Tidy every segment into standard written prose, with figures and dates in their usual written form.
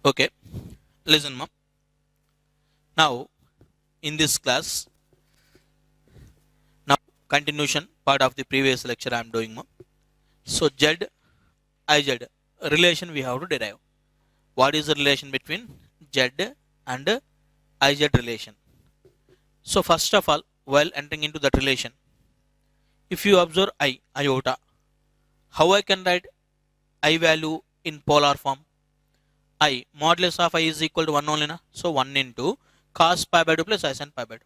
Okay, listen, ma'am. Now, in this class, now continuation part of the previous lecture I am doing, ma'am. So, Z, IZ relation we have to derive. What is the relation between Z and IZ relation? So, first of all, while entering into that relation, if you observe iota, how I can write I value in polar form? I modulus of I is equal to 1 only, na? So 1 into cos pi by 2 plus I sin pi by 2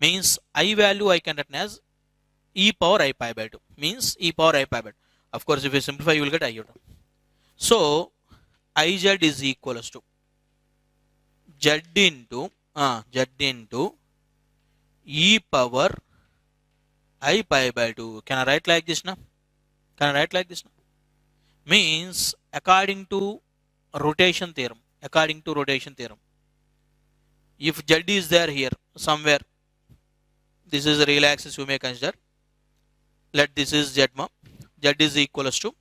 means I value I can write as e power I pi by 2 means e power I pi by 2. Of course, if you simplify, you will get iota. So Iz is equals to z into e power I pi by 2. Can I write like this now? Can I write like this now? Means according to rotation theorem. According to rotation theorem, if z is there here somewhere, this is the real axis you may consider. Let this is z, z is equals to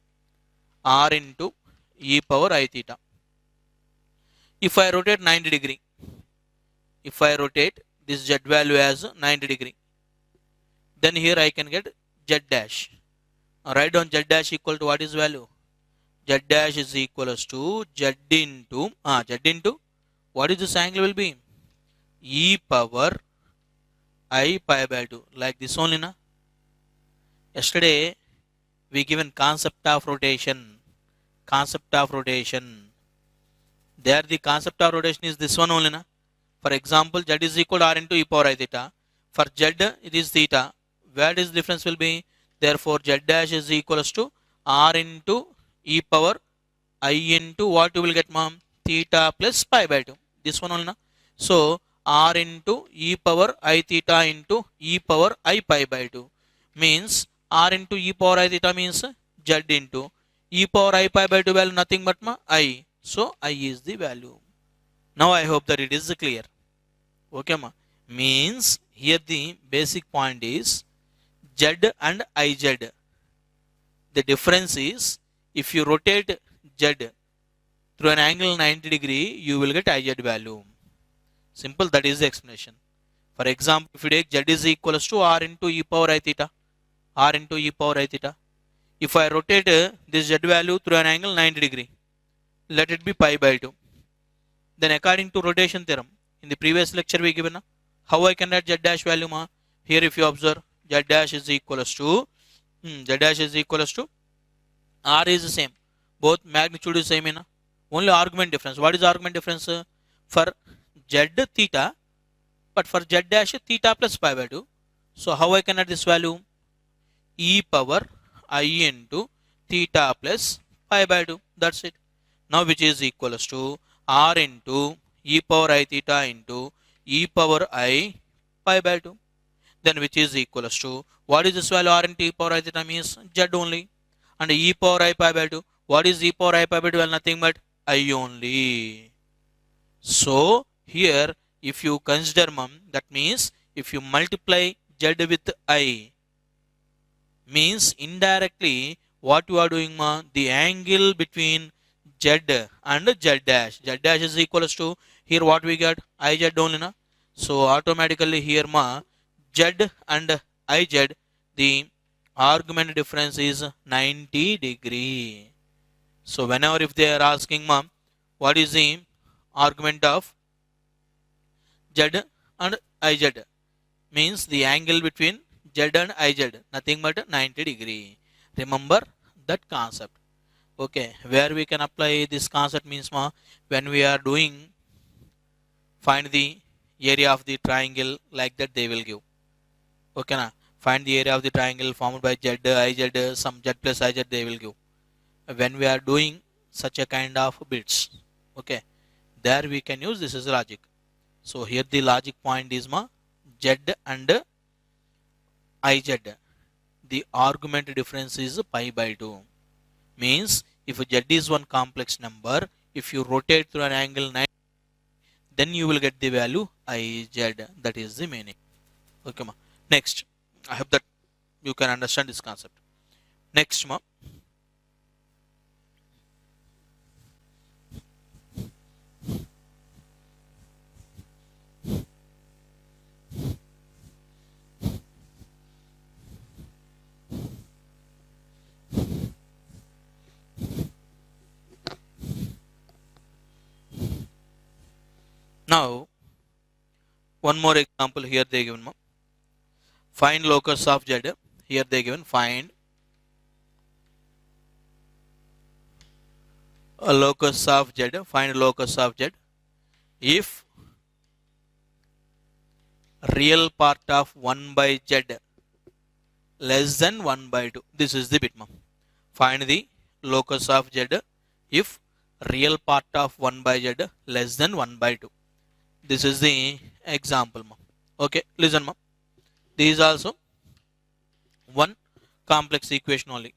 r into e power I theta. If I rotate 90 degree, if I rotate this z value as 90 degree, then here I can get z dash. Write down z dash equal to what is value? Z dash is equals to z into what is this angle will be? E power I pi by 2, like this only, na? Yesterday we given concept of rotation. There the concept of rotation is this one only, na? For example, z is equal to r into e power I theta. For z it is theta. Where is difference will be? Therefore z dash is equals to r into e power I into what you will get, ma'am? Theta plus pi by 2. This one only, na? So r into e power I theta into e power I pi by 2 means r into e power I theta means z into e power I pi by 2 value nothing but I. So I is the value. Now I hope that it is clear. Okay, ma? Means here the basic point is z and iz. The difference is if you rotate z through an angle 90 degree, you will get iz value. Simple, that is the explanation. For example, if you take z is equals to r into e power I theta, r into e power I theta. If I rotate this z value through an angle 90 degree, let it be pi by 2. Then according to rotation theorem, in the previous lecture we given how I can write z dash value, ma? Here if you observe, z dash is equals to r is the same. Both magnitude is same, only argument difference. What is argument difference? For z theta, but for z dash theta plus pi by 2. So how I can write this value? E power I into theta plus pi by 2. That's it. Now which is equals to r into e power I theta into e power I pi by 2. Then which is equals to what is this value? R into e power I theta means z only. And e power I pi by 2. What is e power I pi by 2? Well, nothing but I only. So here if you consider, that means if you multiply z with I, means indirectly what you are doing, the angle between z and z dash. Z dash is equals to here what we get? Iz only, na? So automatically here z and iz, the argument difference is 90 degree. So whenever if they are asking, what is the argument of z and iz, means the angle between z and iz, nothing but 90 degree. Remember that concept. Okay, where we can apply this concept means, when we are doing find the area of the triangle, like that they will give. Okay, na? Find the area of the triangle formed by z, iz, some z plus iz they will give. When we are doing such a kind of bits, okay, there we can use this as logic. So here the logic point is z and iz, the argument difference is pi by 2. Means if z is one complex number, if you rotate through an angle 90, then you will get the value iz. That is the meaning. Okay, ma. Next, I hope that you can understand this concept. Next, Now one more example here they given, ma'am. Find locus of z. Here they given find a locus of z. Find locus of z if real part of 1 by z less than 1 by 2. This is the bit, ma'am. Find the locus of z if real part of 1 by z less than 1 by 2. This is the example, ma'am. Okay, listen, ma'am. This is also one complex equation only.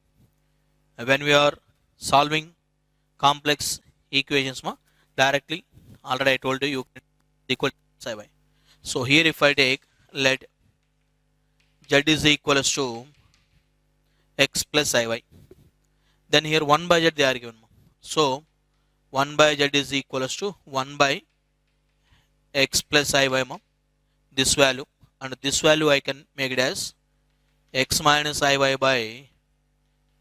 When we are solving complex equations, ma'am, directly, already I told you, you can equal to y. So here if I take, let z is equals to x plus iy. Then here 1 by z they are given. So 1 by z is equals to 1 by x plus iy, ma'am. This value, and this value I can make it as x minus iy by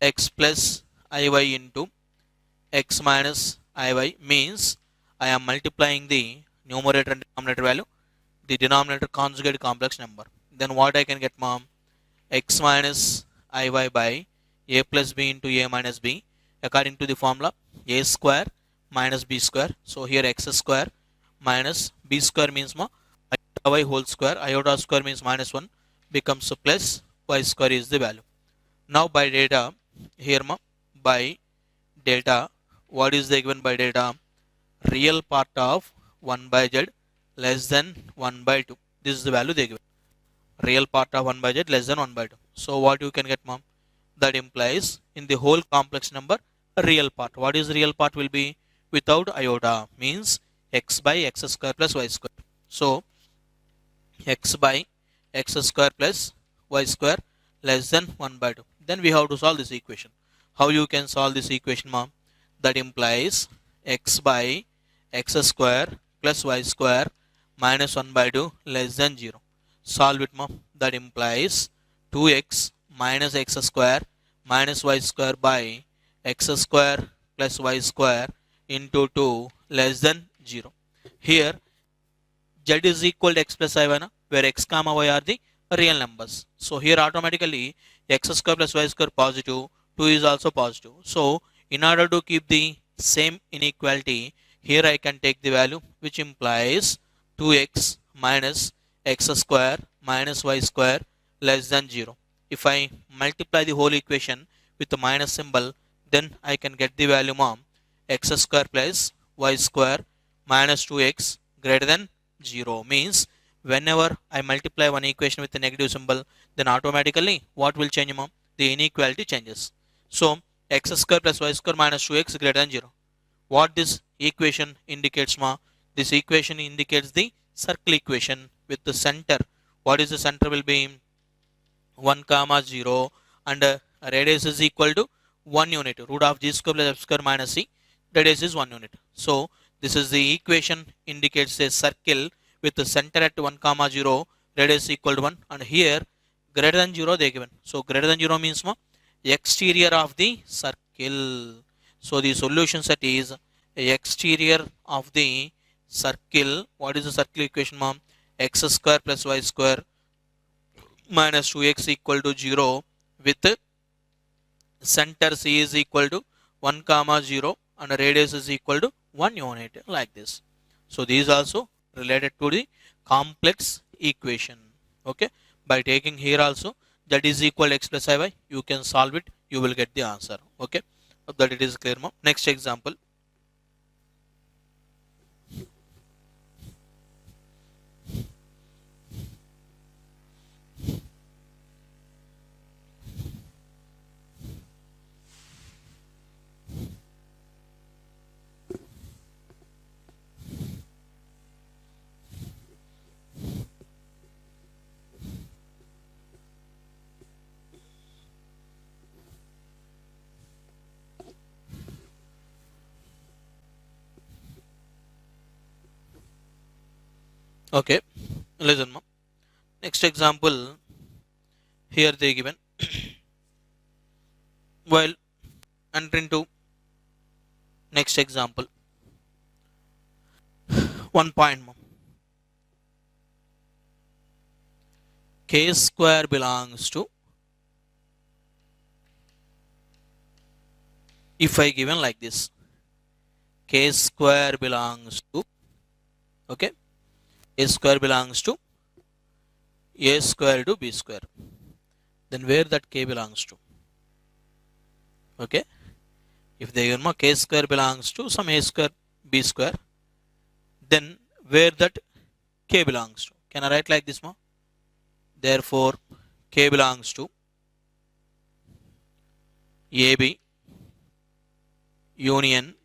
x plus iy into x minus iy, means I am multiplying the numerator and denominator value, the denominator conjugate complex number. Then what I can get, mom? X minus iy by a plus b into a minus b, according to the formula a square minus b square. So here x square minus b square means, ma, iota y whole square, iota square means minus 1, becomes plus y square is the value. Now by data, here, ma, by data, what is the given by data? Real part of 1 by z less than 1 by 2. This is the value they given. Real part of 1 by z less than 1 by 2. So what you can get, mom? That implies in the whole complex number, real part. What is real part will be without iota, means x by x square plus y square. So x by x square plus y square less than 1 by 2. Then we have to solve this equation. How you can solve this equation, mom? That implies x by x square plus y square minus 1 by 2 less than 0. Solve it, mom. That implies 2x minus x square minus y square by x square plus y square into 2 less than 0. Here z is equal to x plus iy, where x comma y are the real numbers. So here automatically x square plus y square positive, 2 is also positive. So in order to keep the same inequality, here I can take the value, which implies 2x minus x square minus y square less than 0. If I multiply the whole equation with the minus symbol, then I can get the value, mom, x square plus y square minus 2x greater than 0. Means whenever I multiply one equation with a negative symbol, then automatically what will change, mom? The inequality changes. So x square plus y square minus 2x greater than 0. What this equation indicates, ma? This equation indicates the circle equation with the center. What is the center will be 1 comma 0, and radius is equal to 1 unit. Root of g square plus f square minus c, radius is 1 unit. So this is the equation indicates a circle with the center at 1 comma 0, radius equal to 1, and here greater than 0 they given. So greater than 0 means, ma, exterior of the circle. So the solution set is exterior of the circle. What is the circle equation, mom? X square plus y square minus 2x equal to 0 with center c is equal to 1 comma 0 and radius is equal to 1 unit, like this. So these also related to the complex equation. Okay, by taking here also that is equal to x plus iy, you can solve it, you will get the answer. Okay, that it is clear, ma'am. Next example. Okay, listen, ma'am. Next example, here they given while entering to next example, one point, ma'am. k square belongs to, if I given like this, k square belongs to, okay, a square belongs to a square to b square, then where that k belongs to, okay, if they give k square belongs to some a square b square, then where that k belongs to, can I write like this ma? Therefore k belongs to ab union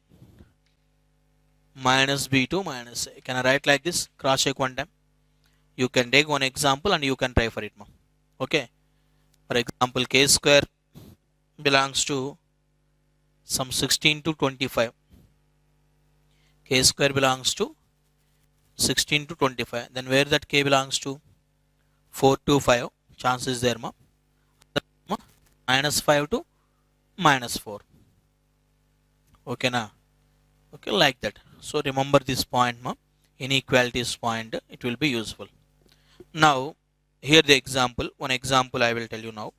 minus b2 minus a. Can I write like this? Cross check one time. You can take one example and you can try for it. Okay. For example, k square belongs to some 16 to 25. K square belongs to 16 to 25. Then where that k belongs to? 4 to 5. Chance is there, ma. Minus 5 to minus 4. Okay, na? Okay, like that. So remember this point, ma. Inequalities point, it will be useful. Now, here the example. One example I will tell you now.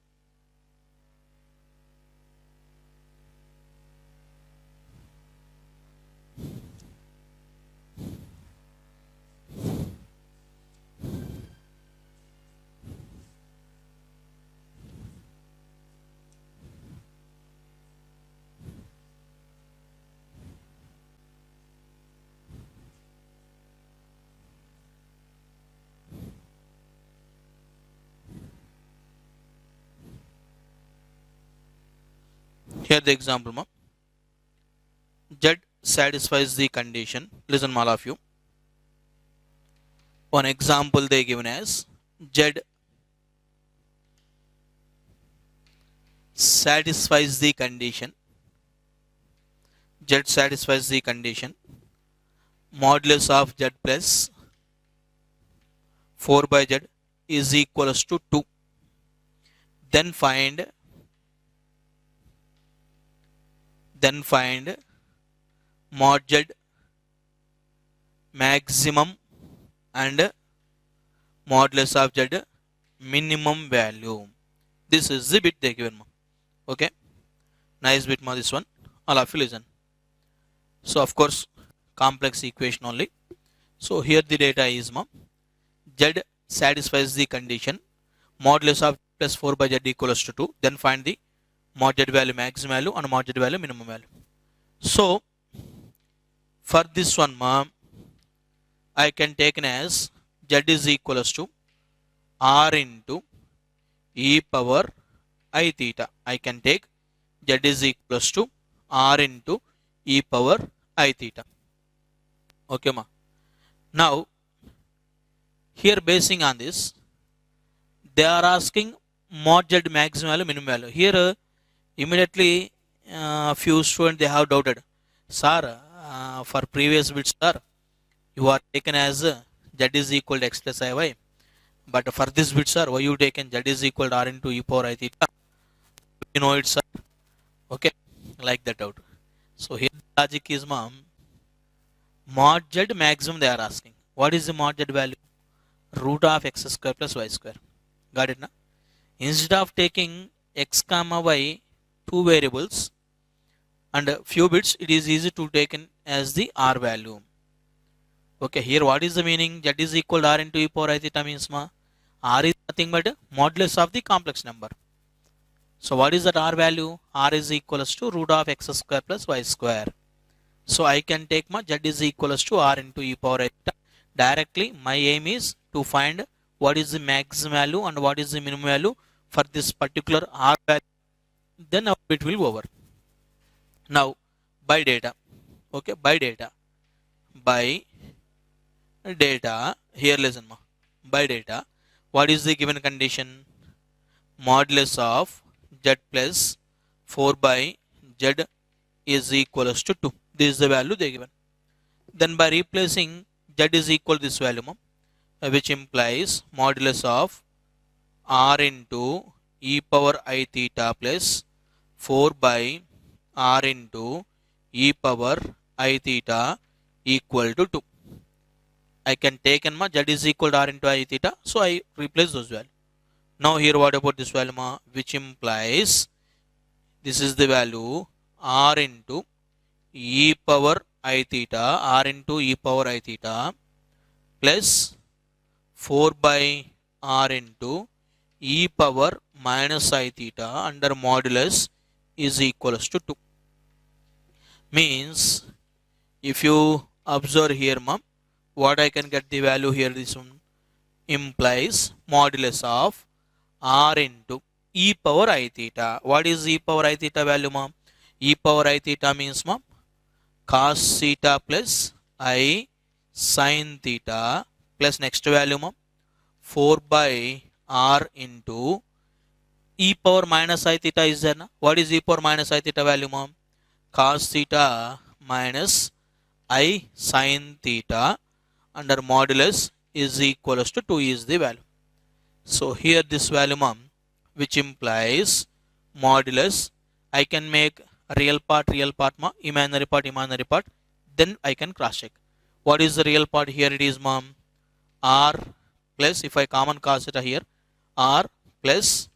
Here the example, ma. Z satisfies the condition. Listen, all of you. One example they given as Z satisfies the condition. Z satisfies the condition. Modulus of Z plus 4 by Z is equals to 2. Then find mod Z maximum and modulus of Z minimum value. This is the bit they given. Okay, nice bit ma, this one. All of you listen. So of course complex equation only. So here the data is ma, Z satisfies the condition, modulus of plus 4 by Z equals to 2. Then find the mod Z value maximum value and mod Z value minimum value. So for this one ma, I can take as Z is equals to R into e power I theta. I can take Z is equals to R into e power I theta. Okay ma. Now here basing on this, they are asking mod Z maximum value minimum value. Here immediately few students they have doubted, sir, for previous bits sir, you are taken as Z is equal to x plus iy, but for this bit sir, why you taken Z is equal to R into e power I theta? You know it sir. Okay, like that out. So here the logic is mom, mod Z maximum they are asking. What is the mod Z value? Root of x square plus y square. Got it na? Instead of taking x comma y two variables and a few bits, it is easy to take in as the r value. Okay, here what is the meaning? Z is equal to R into e power I theta means ma, R is nothing but modulus of the complex number. So what is that R value? R is equals to root of x square plus y square. So I can take my Z is equals to R into e power I theta. Directly my aim is to find what is the maximum value and what is the minimum value for this particular R value. Then our bit will over. Now by data. Okay, by data. By data, here listen ma. By data, what is the given condition? Modulus of Z plus 4 by Z is equals to 2. This is the value they given. Then by replacing Z is equal to this value, which implies modulus of R into e power I theta plus 4 by R into e power I theta equal to 2. I can take in my Z is equal to R into I theta, so I replace those values. Now here what about this value ma? Which implies this is the value r into e power I theta, r into e power I theta plus 4 by r into e power minus I theta under modulus is equals to 2. Means if you observe here ma'am, what I can get the value here, this one implies modulus of r into e power I theta. What is e power I theta value ma'am? E power I theta means ma'am cos theta plus I sin theta plus next value ma'am 4 by r into e power minus I theta is there na? What is e power minus I theta value ma'am? Cos theta minus I sin theta under modulus is equals to 2 is the value. So here this value ma'am, which implies modulus, I can make real part ma, imaginary part, then I can cross check. What is the real part here? It is ma'am r plus, if I common cos theta here, r plus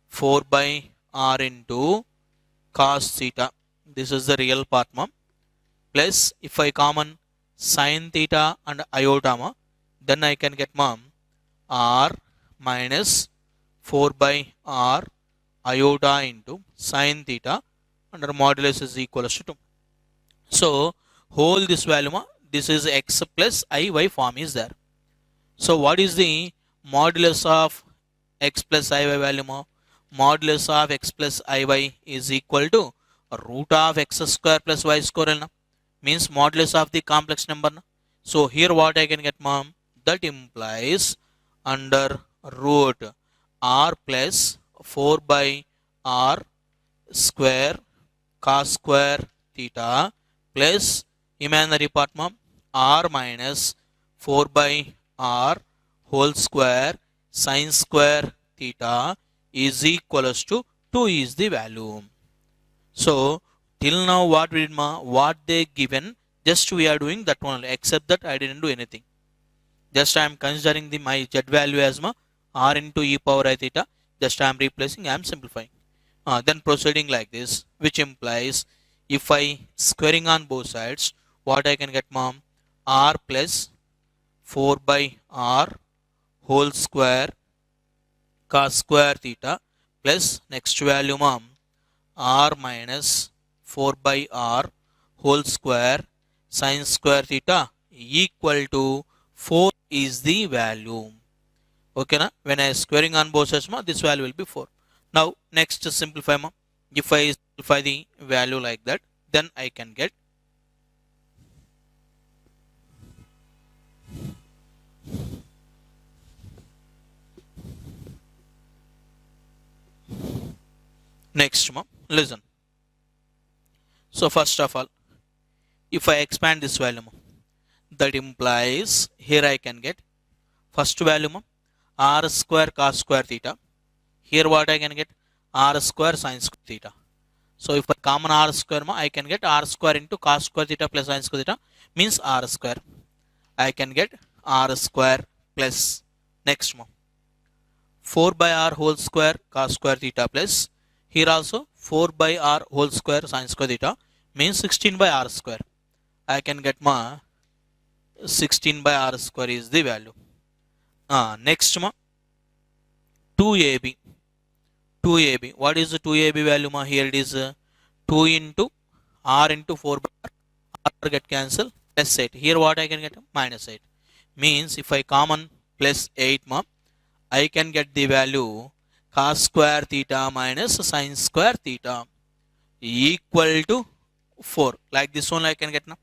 4 by r into cos theta. This is the real part ma'am. Plus if I common sin theta and iota ma, then I can get ma'am r minus 4 by r iota into sin theta under modulus is equals to 2. So whole this value ma, this is x plus iy form is there. So what is the modulus of x plus iy value ma? Modulus of x plus iy is equal to root of x square plus y square na? Means modulus of the complex number na? So here what I can get ma'am, that implies under root r plus 4 by r square cos square theta plus imaginary part ma'am r minus 4 by r whole square sin square theta is equals to 2 is the value. So till now what we did ma, what they given, just we are doing that one, except that I didn't do anything. Just I am considering the my z value as ma r into e power I theta. Just I am replacing, I am simplifying. Then proceeding like this, which implies if I squaring on both sides, what I can get ma'am, r plus 4 by r whole square cos square theta plus next value ma'am r minus 4 by r whole square sin square theta equal to 4 is the value. Okay na? When I squaring on both sides ma, this value will be 4. Now next simplify ma. If I simplify the value like that, then I can get next ma, listen. So first of all, if I expand this value ma, that implies here I can get first value ma, r square cos square theta. Here what I can get, r square sin square theta. So if I common r square ma, I can get r square into cos square theta plus sin square theta means r square. I can get r square plus next ma 4 by r whole square cos square theta plus here also 4 by r whole square sin square theta means 16 by r square. I can get ma 16 by r square is the value. Next ma 2ab. 2ab. What is the 2ab value ma? Here it is 2 into r into 4 by r get cancel plus 8. Here what I can get? Minus 8. Means if I common plus 8 ma, I can get the value cos square theta minus sin square theta equal to 4. Like this one I can get now.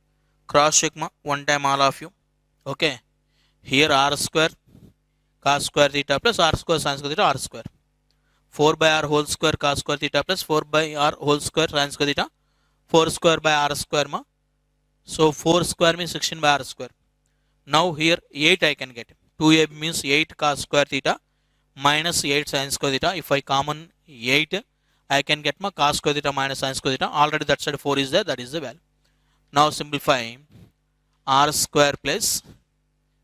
Cross check ma, one time all of you. Okay. Here r square cos square theta plus r square sin square theta r square. 4 by r whole square cos square theta plus 4 by r whole square sin square theta. 4 square by r square ma. So 4 square means 16 by r square. Now here 8 I can get. 2ab means 8 cos square theta minus 8 sin square theta. If I common 8, I can get my cos square theta minus sin square theta. Already that side 4 is there, that is the value. Now simplify r square plus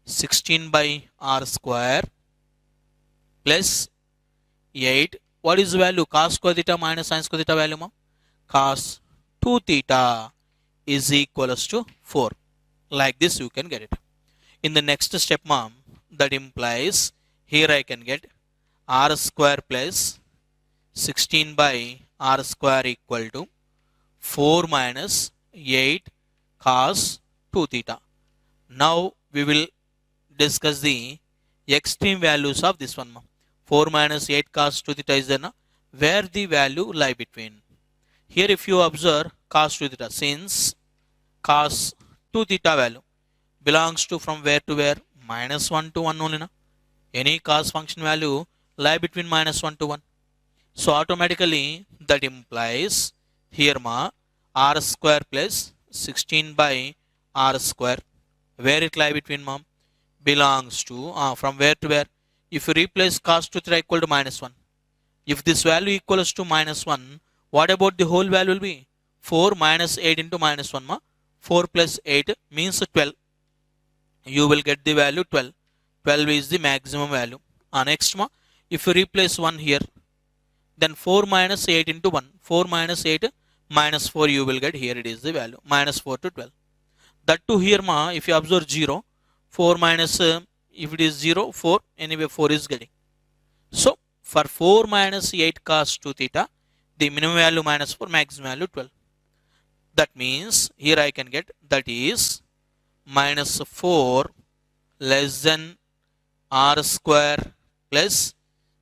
16 by r square plus 8. What is the value? Cos square theta minus sin square theta value, ma'am? Cos 2 theta is equals to 4. Like this you can get it. In the next step, ma'am, that implies here I can get r square plus 16 by r square equal to 4 minus 8 cos 2 theta. Now we will discuss the extreme values of this one. 4 minus 8 cos 2 theta is there, where the value lie between. Here if you observe cos 2 theta, since cos 2 theta value belongs to from where to where? Minus 1 to 1 only. Any cos function value lie between minus 1 to 1. So automatically that implies here r square plus 16 by r square, where it lie between, ma'am? Belongs to from where to where? If you replace cos 2 theta equal to minus 1, if this value equals to minus 1, what about the whole value will be? 4 minus 8 into minus 1, 4 plus 8 means 12. You will get the value 12. 12 is the maximum value. Next, if you replace 1 here, then 4 minus 8 into 1. 4 minus 8 minus 4 you will get. Here it is the value. Minus 4 to 12. That too here, if you observe 0, 4 minus, if it is 0, 4, anyway 4 is getting. So, for 4 minus 8 cos 2 theta, the minimum value minus 4, maximum value 12. That means, here I can get, that is, minus 4 less than r square plus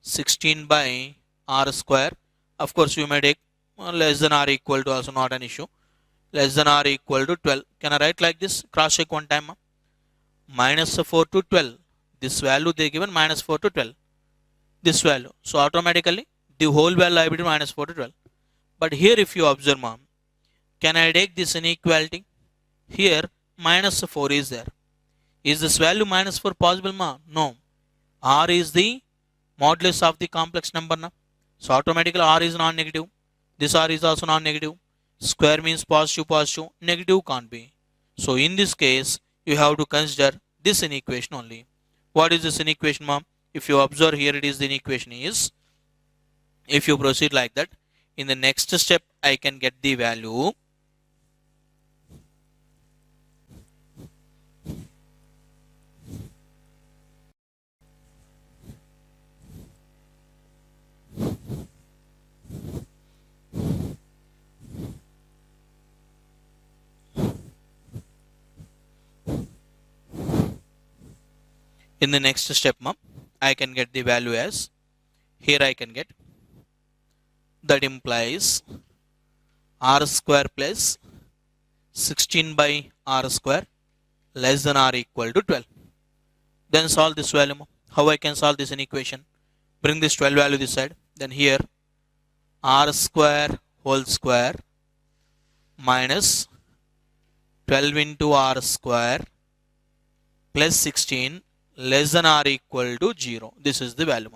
16 by r square. Of course, you may take less than or equal to, also not an issue. Less than or equal to 12. Can I write like this? Cross check one time. Minus 4 to 12. This value they given minus 4 to 12. This value. So automatically the whole value I between minus 4 to 12. But here if you observe, ma'am, can I take this inequality? Here minus 4 is there. Is this value minus 4 possible, ma'am? No. R is the modulus of the complex number. Na? So automatically R is non-negative. This R is also non-negative. Square means positive, positive. Negative can't be. So in this case, you have to consider this inequation only. What is this inequation, ma'am? If you observe here, it is the inequation is, if you proceed like that, in the next step, I can get the value. In the next step, ma'am, I can get the value as, here I can get, that implies r square plus 16 by r square less than or equal to 12. Then solve this value. How I can solve this inequation? Bring this 12 value this side. Then here r square whole square minus 12 into r square plus 16 less than or equal to 0. This is the value.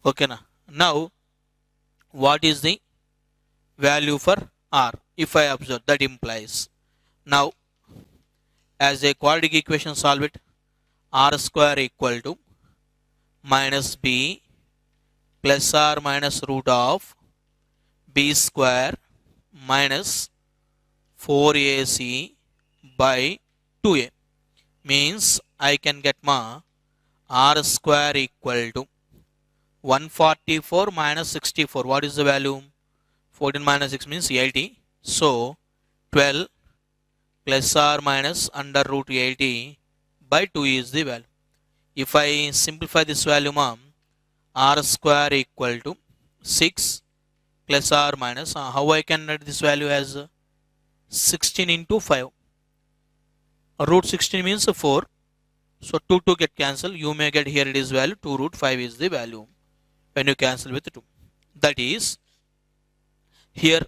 Okay, now what is the value for r? If I observe, that implies, now as a quadratic equation, solve it. R square equal to minus b plus r minus root of b square minus 4ac by 2a, means I can get r square equal to 144 minus 64. What is the value? 14 minus 6 means 80. So 12 plus or minus under root 80 by 2 is the value. If I simplify this value, r square equal to 6 plus or minus, how I can write this value as 16 into 5. Root 16 means 4. So 2 get cancelled. You may get here it is value 2 root 5 is the value when you cancel with 2. That is, here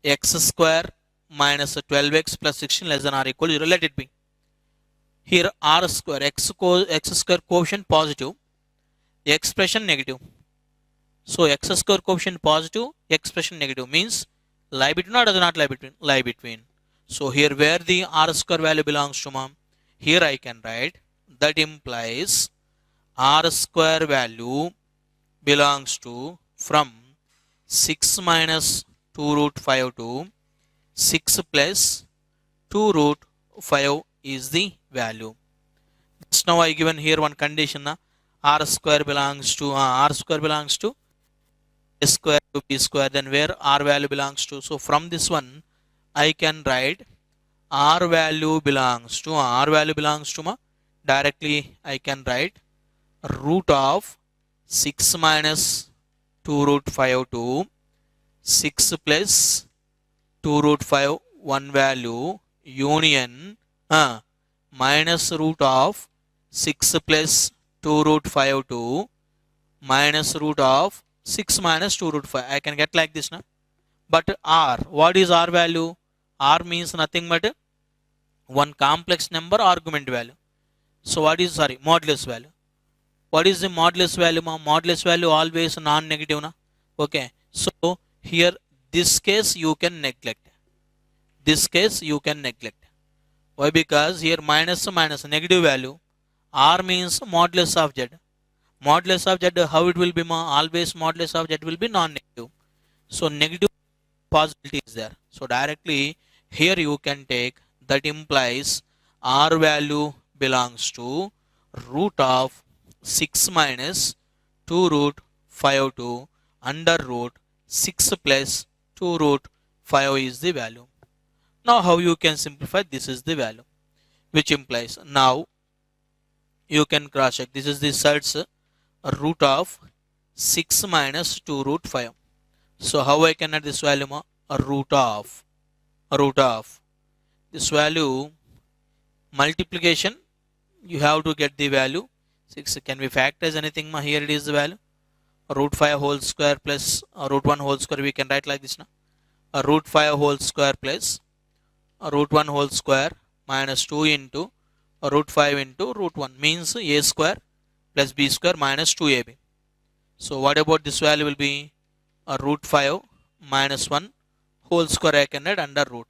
x square minus 12x plus 16 less than or equal to 0. Let it be. Here r square, x square coefficient positive, expression negative. So x square coefficient positive, expression negative, means lie between or does not lie between? Lie between. So here where the r square value belongs to, here I can write, that implies r square value belongs to from 6 minus 2 root 5 to 6 plus 2 root 5 is the value. Just now I given here one condition, r square belongs to a square to b square, then where r value belongs to. So from this one I can write r value belongs to directly I can write root of 6 minus 2 root 5 to 6 plus 2 root 5 one value union minus root of 6 plus 2 root 5 to minus root of 6 minus 2 root 5. I can get like this now. But r, what is r value? R means nothing but one complex number argument value. So what is modulus value? What is the modulus value? Modulus value always non-negative na. Okay. So here this case you can neglect. Why? Because here minus negative value. R means modulus of z. Modulus of z, how it will be? Always modulus of z will be non-negative. So negative possibility is there. So directly here you can take, that implies r value belongs to root of 6 minus 2 root 5 to under root 6 plus 2 root 5 is the value. Now how you can simplify? This is the value, which implies now you can cross check. This is the sides root of 6 minus 2 root 5. So how I can add this value? A root of this value multiplication, you have to get the value 6. Can we factorize anything? Here it is the value root 5 whole square plus root 1 whole square. We can write like this now. Root 5 whole square plus root 1 whole square minus 2 into root 5 into root 1 means a square plus b square minus 2ab. So what about this value will be root 5 minus 1 whole square I can add under root.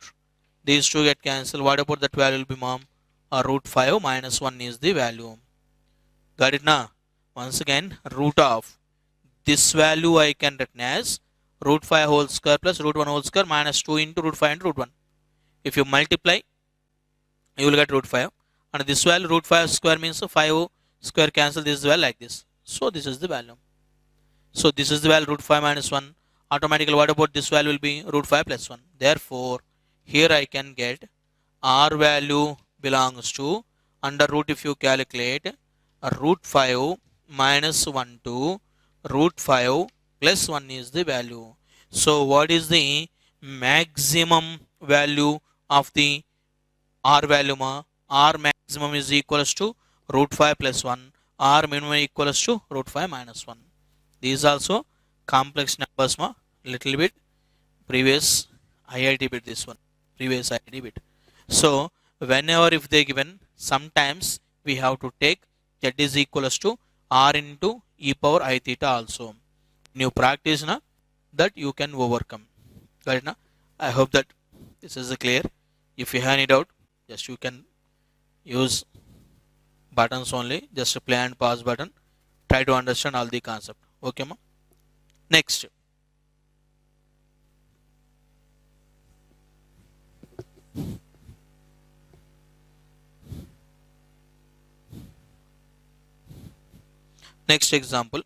These two get cancelled. What about that value will be, root 5 minus 1 is the value. Got it now? Once again, root of this value I can written as root 5 whole square plus root 1 whole square minus 2 into root 5 into root 1. If you multiply, you will get root 5. And this value root 5 square means 5 square cancel this value like this. So this is the value. So this is the value root 5 minus 1. Automatically what about this value will be root 5 plus 1. Therefore here I can get r value belongs to under root, if you calculate root 5 minus 1 to root 5 plus 1 is the value. So what is the maximum value of the r value? R maximum is equals to root 5 plus 1. R minimum equals to root 5 minus 1. These also complex numbers, little bit previous IIT bit, this one previous IIT bit. So whenever if they given, sometimes we have to take z is equals to r into e power I theta also. New practice that you can overcome. Right now I hope that this is clear. If you have any doubt, just you can use buttons only, just play and pause button. Try to understand all the concept. Okay, ma? Next, example.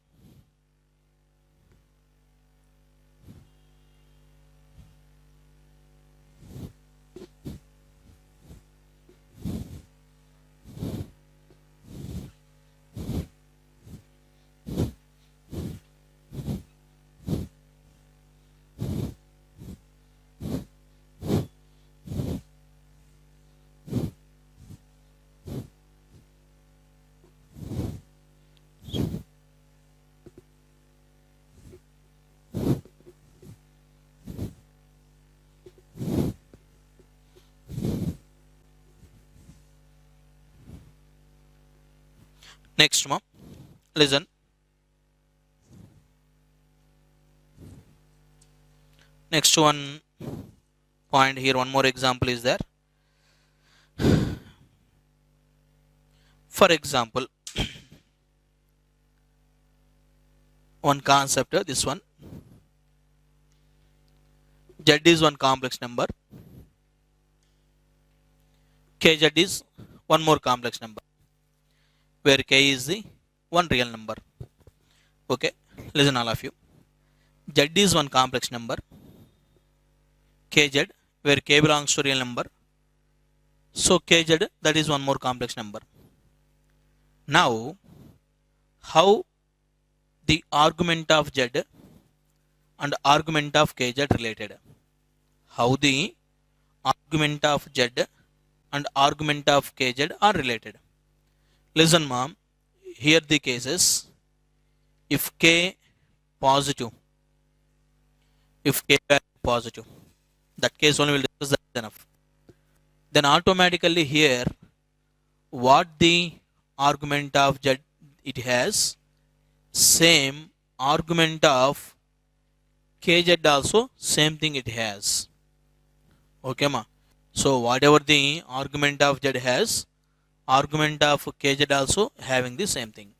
Next, listen. Next one point here, one more example is there. For example, one concept, this one. Z is one complex number. Kz is one more complex number, where k is the one real number. Okay, listen all of you. Z is one complex number. Kz, where k belongs to real number. So kz, that is one more complex number. Now, how the argument of z and argument of kz related? How the argument of z and argument of kz are related? Listen, mom. Here the cases. If k positive, if k positive, that case only will discuss, that is enough. Then automatically here, what the argument of z it has, same argument of kz also same thing it has. Okay ma. So whatever the argument of z has, argument of kz also having the same thing.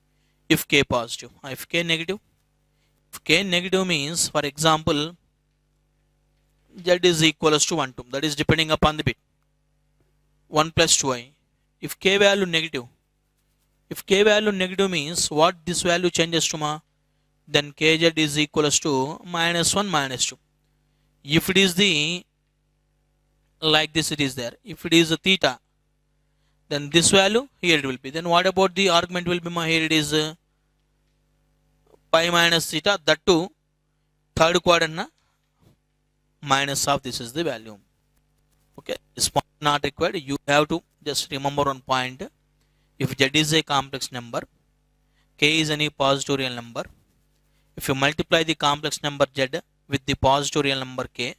If k positive, if k negative. If k negative means, for example, z is equals to 1 2, that is depending upon the bit 1 plus 2i. If k value negative, if k value negative means what this value changes to ma, then kz is equals to minus 1 minus 2. If it is the like this, it is there. If it is a theta, then this value here it will be. Then what about the argument will be ma, here it is pi minus theta, that too third quadrant na, minus of this is the value. Okay, this point not required. You have to just remember one point. If z is a complex number, k is any positive real number. If you multiply the complex number z with the positive real number k,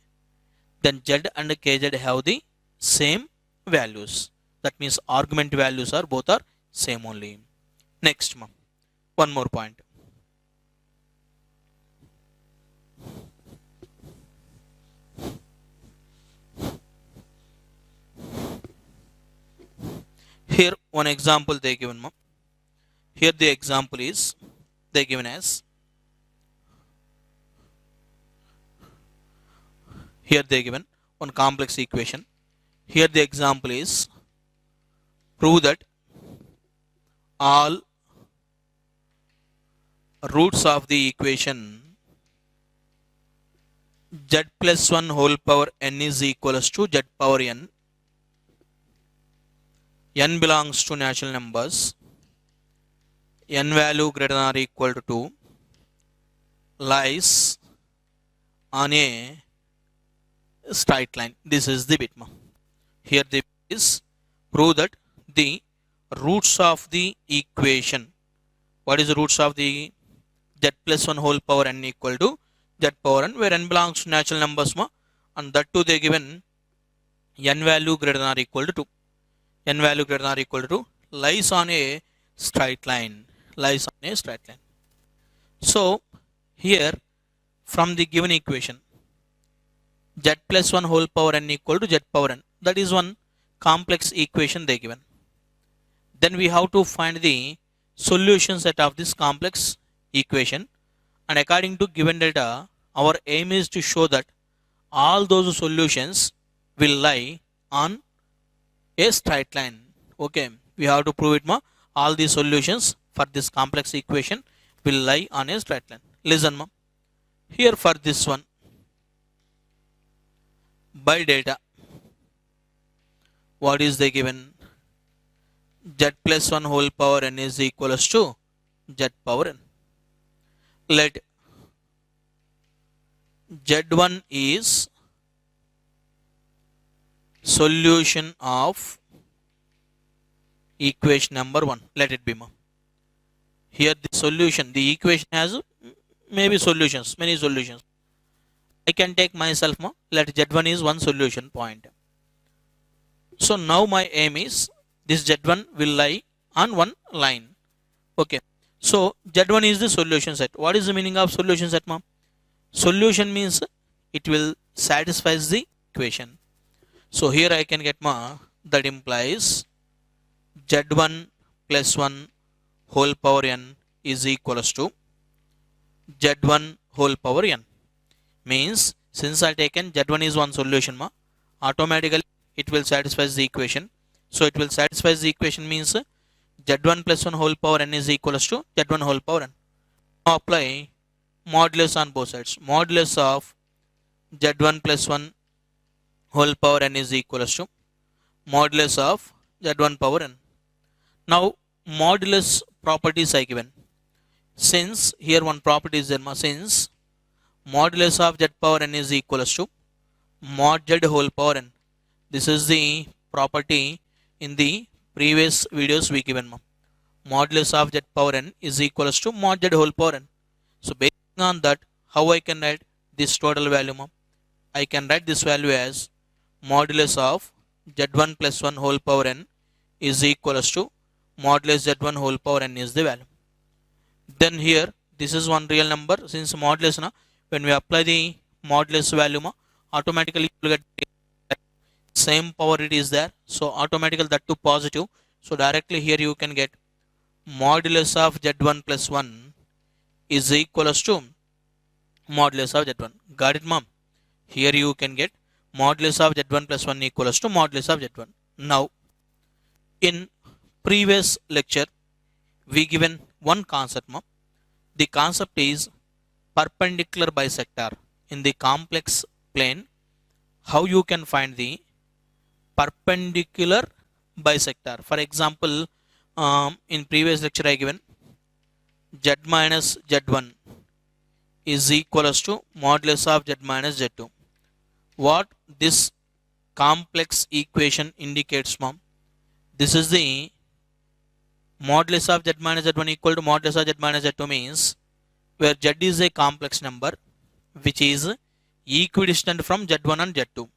then z and kz have the same values. That means argument values are both are same only. Next, one more point. Here one example they given. Here the example is they given as, here they given one complex equation. Here the example is, prove that all roots of the equation z plus 1 whole power n is equals to z power n. N belongs to natural numbers. N value greater than or equal to 2 lies on a straight line. This is the bit. Here the bit is, prove that the roots of the equation. What is the roots of the z plus 1 whole power n equal to z power n, where n belongs to natural numbers and that too they given n value greater than or equal to 2. N value greater than or equal to 2 lies on a straight line. Lies on a straight line. So here from the given equation, z plus 1 whole power n equal to z power n, that is one complex equation they given. Then we have to find the solution set of this complex equation, and according to given data, our aim is to show that all those solutions will lie on a straight line. Okay, we have to prove it all the solutions for this complex equation will lie on a straight line. Listen here for this one, by data, what is they given? Z plus 1 whole power n is equals to z power n. Let z1 is solution of equation number 1. Let it be here the solution. The equation has maybe solutions, many solutions. I can take myself let z1 is one solution point. So now my aim is this z1 will lie on one line. Okay, so z1 is the solution set. What is the meaning of solution set? Solution means it will satisfy the equation. So here I can get that implies z1 plus 1 whole power n is equals to z1 whole power n. Means since I taken z1 is one solution ma, automatically it will satisfy the equation. So it will satisfy the equation means z1 plus 1 whole power n is equals to z1 whole power n. Now apply modulus on both sides. Modulus of z1 plus 1 whole power n is equals to modulus of z1 power n. Now modulus properties are given. Since here one property is there, since modulus of z power n is equals to mod z whole power n. This is the property in the previous videos we given. Modulus of z power n is equals to mod z whole power n. So based on that, how I can write this total value? I can write this value as modulus of z1 plus 1 whole power n is equals to modulus z1 whole power n is the value. Then here this is one real number. Since modulus when we apply the modulus value automatically you will get same power it is there. So automatically that to positive. So directly here you can get modulus of z1 plus 1 is equals to modulus of z1. Got it, mom? Here you can get modulus of z1 plus 1 equals to modulus of z1. Now in previous lecture we given one concept, mom. The concept is perpendicular bisector in the complex plane. How you can find the perpendicular bisector? For example, in previous lecture I given z minus z1 is equals to modulus of z minus z2. What this complex equation indicates, mom? This is the modulus of z minus z1 equal to modulus of z minus z2 means where z is a complex number which is equidistant from z1 and z2.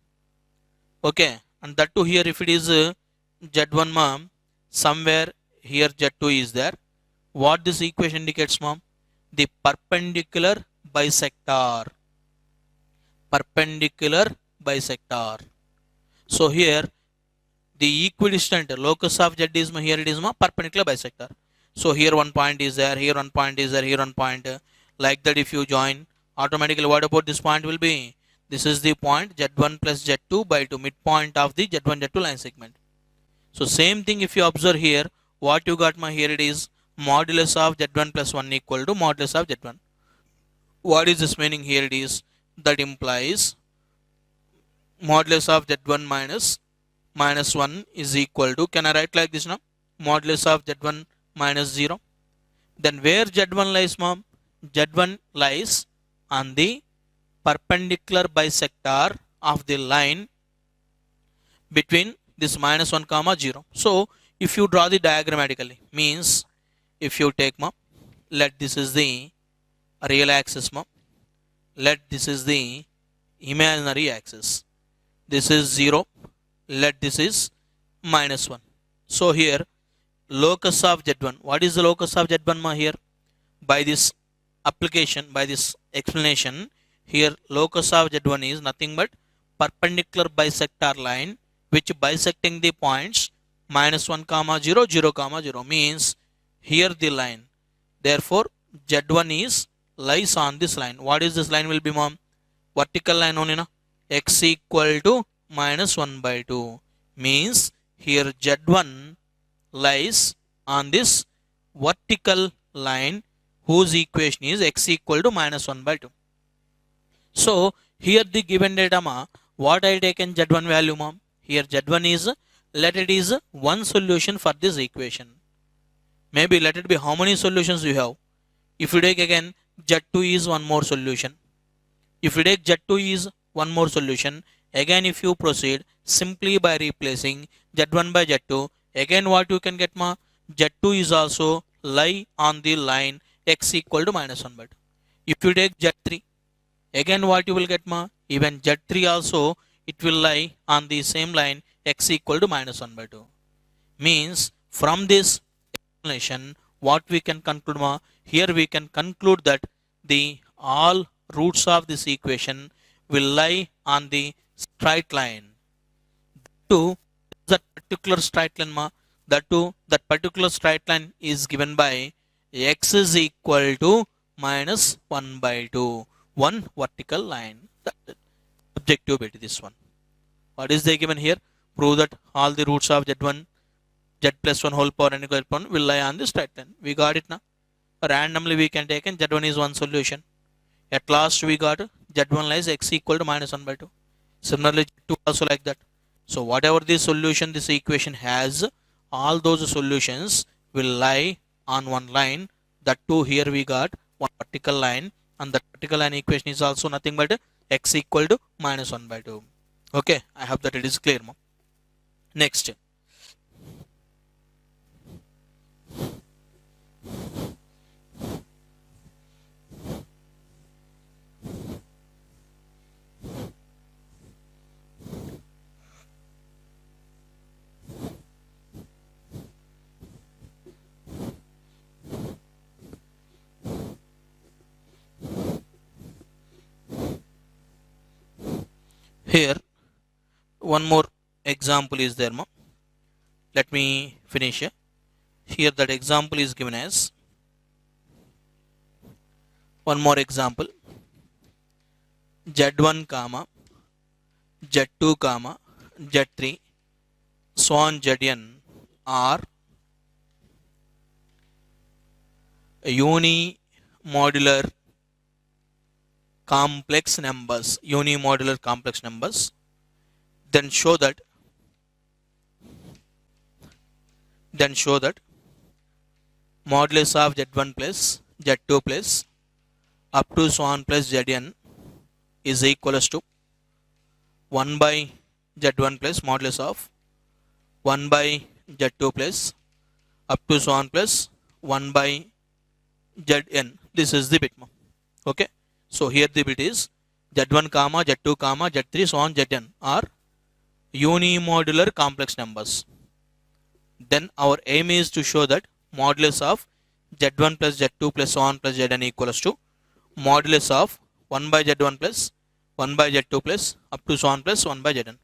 Okay, and that too here if it is z1 mom, somewhere here z2 is there. What this equation indicates, mom? The perpendicular bisector. Perpendicular bisector. So here the equidistant locus of z is here it is perpendicular bisector. So here one point is there, here one point is there, here one point. Like that if you join, automatically what about this point will be? This is the point z1 plus z2 by 2, midpoint of the z1 z2 line segment. So same thing if you observe here, what you got here it is modulus of z1 plus 1 equal to modulus of z1. What is this meaning here it is? That implies modulus of z1 minus 1 is equal to, can I write like this now? Modulus of z1 minus 0. Then where z1 lies, mom? Z1 lies on the perpendicular bisector of the line between this minus 1 comma 0. So if you draw the diagrammatically, means if you take, mom, let this is the real axis, mom, let this is the imaginary axis, this is 0, let this is minus 1. So here locus of z1, what is the locus of z1 ma? Here by this application, by this explanation, here locus of z1 is nothing but perpendicular bisector line which bisecting the points minus 1 comma 0, 0 comma 0, means here the line. Therefore z1 is lies on this line. What is this line will be, mom? Vertical line only na, x equal to minus 1 by 2, means here z1 lies on this vertical line whose equation is x equal to minus 1 by 2. So here the given data, ma, what I taken z1 value, mom? Here z1 is, let it is one solution for this equation. Maybe let it be how many solutions you have. If you take again z2 is one more solution. If you take z2 is one more solution, again if you proceed simply by replacing z1 by z2, again what you can get, ma? Z2 is also lie on the line x equal to minus 1 by 2. If you take z3, again what you will get, ma? Even z3 also it will lie on the same line x equal to minus 1 by 2. Means from this explanation what we can conclude, ma? Here we can conclude that the all roots of this equation will lie on the straight line. To that particular straight line, ma, that particular straight line is given by x is equal to minus 1 by 2. One vertical line. That's it. Objective bit this one. What is they given here? Prove that all the roots of z1 z plus 1 whole power n equal to 1 will lie on the straight line. We got it now. Randomly we can take in z1 is one solution. At last we got z1 lies x equal to minus 1 by 2. Similarly z2 also like that. So whatever the solution this equation has, all those solutions will lie on one line. That too here we got one vertical line, and that vertical line equation is also nothing but x equal to minus 1 by 2. Okay, I hope that it is clear. Next. Here one more example is there. Let me finish here. Here that example is given as one more example. z1 comma z2 comma z3 so on zn are unimodular complex numbers. Unimodular complex numbers. Then show that modulus of z1 plus z2 plus up to so on plus zn is equals to 1 by z1 plus modulus of 1 by z2 plus up to so on plus 1 by zn. This is the bit. Okay. So here the bit is z1 comma z2 comma z3 so on zn are unimodular complex numbers. Then our aim is to show that modulus of z1 plus z2 plus so on plus zn equals to modulus of 1 by z1 plus 1 by z2 plus up to so on plus 1 by zn.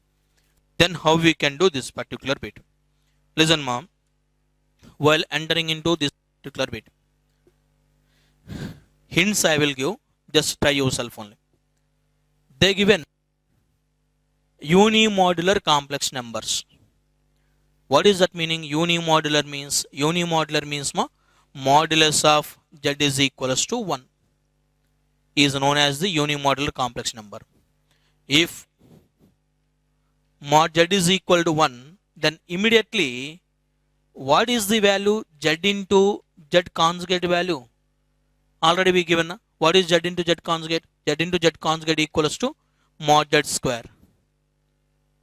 Then how we can do this particular bit? Listen mom, while entering into this particular bit, hints I will give, just try yourself only. They given unimodular complex numbers. What is that meaning? Unimodular means modulus of z is equals to 1 is known as the unimodular complex number. If mod z is equal to 1, then immediately what is the value? Z into z conjugate value already we given. What is z into z conjugate? Z into z conjugate equals to mod z square.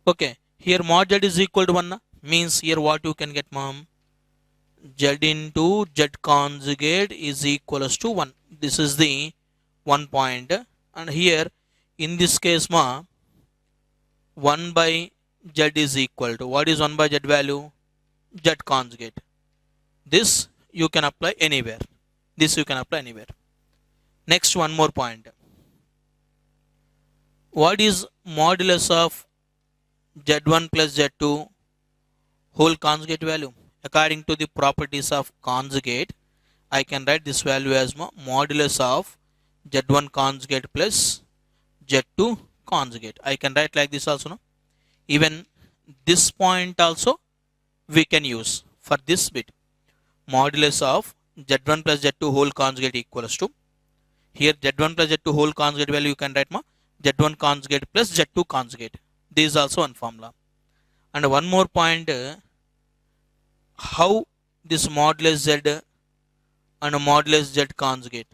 Okay, here mod z is equal to 1 means here what you can get mom? Z into z conjugate is equals to 1. This is the one point, and here in this case 1 by z is equal to, what is 1 by z value? Z conjugate. This you can apply anywhere. Next, one more point. What is modulus of z1 plus z2 whole conjugate value? According to the properties of conjugate, I can write this value as modulus of z1 conjugate plus z2 conjugate. I can write like this also. No? Even this point also we can use for this bit. Modulus of z1 plus z2 whole conjugate equals to, here z1 plus z2 whole conjugate value you can write z1 conjugate plus z2 conjugate. This is also one formula. And one more point, how this modulus z and modulus z conjugate,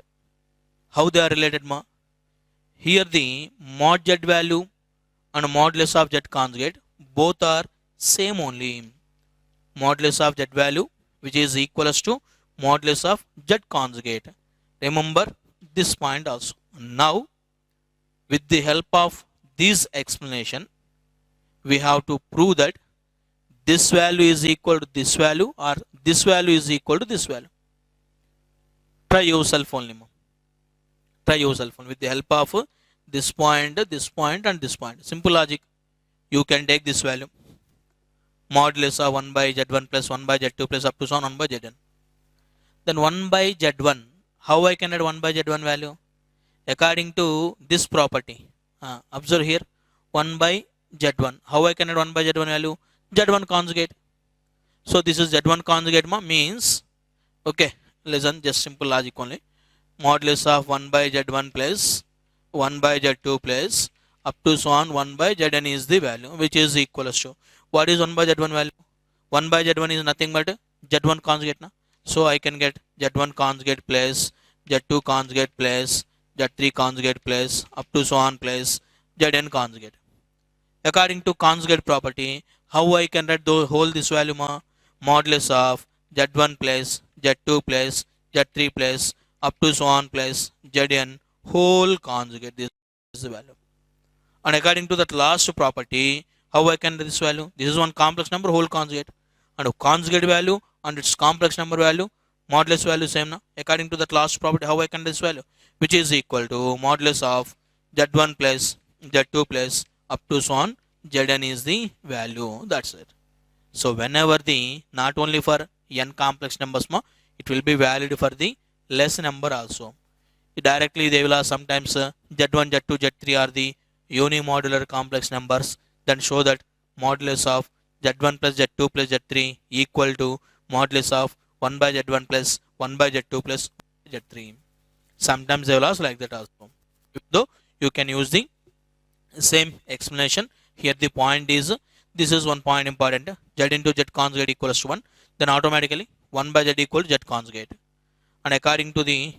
how they are related Here the mod z value and modulus of z conjugate both are same only. Modulus of z value which is equals to modulus of z conjugate. Remember this point also. Now with the help of this explanation, we have to prove that this value is equal to this value or this value is equal to this value. Try yourself only. With the help of this point and this point. Simple logic. You can take this value. Modulus of 1 by z1 plus 1 by z2 plus up to so on 1 by zn. Then 1 by z1, how I can add 1 by z1 value? According to this property, observe here, 1 by z1, how I can add 1 by z1 value? Z1 conjugate. So this is z1 conjugate means, okay, listen, just simple logic only. Modulus of 1 by z1 plus 1 by z2 plus up to so on 1 by zn is the value, which is equals to, what is 1 by z1 value? 1 by z1 is nothing but z1 conjugate na? So I can get z1 conjugate plus z2 conjugate plus z3 conjugate plus up to so on plus zn conjugate. According to conjugate property, how I can write the whole this value modulus of z1 plus z2 plus z3 plus up to so on plus zn whole conjugate, this is the value. And according to that last property, how I can write this value? This is one complex number whole conjugate, and conjugate value and its complex number value modulus value same na? According to that last property, how I can write this value? Which is equal to modulus of z1 plus z2 plus up to so on zn is the value. That's it. So whenever the not only for n complex numbers it will be valid for the less number also. Directly they will ask sometimes z1 z2 z3 are the unimodular complex numbers, then show that modulus of z1 plus z2 plus z3 equal to modulus of 1 by z1 plus 1 by z2 plus z3. Sometimes they will ask like that also. Though you can use the same explanation. Here the point is, this is one point important, z into z conjugate equals to 1, then automatically 1 by z equal to z conjugate. And according to the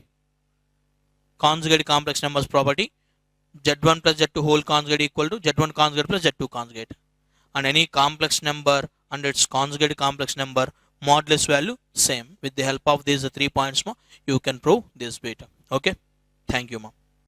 conjugate complex numbers property, z1 plus z2 whole conjugate equal to z1 conjugate plus z2 conjugate. And any complex number and its conjugate complex number modulus value same. With the help of these 3 points you can prove this bit. Okay, thank you.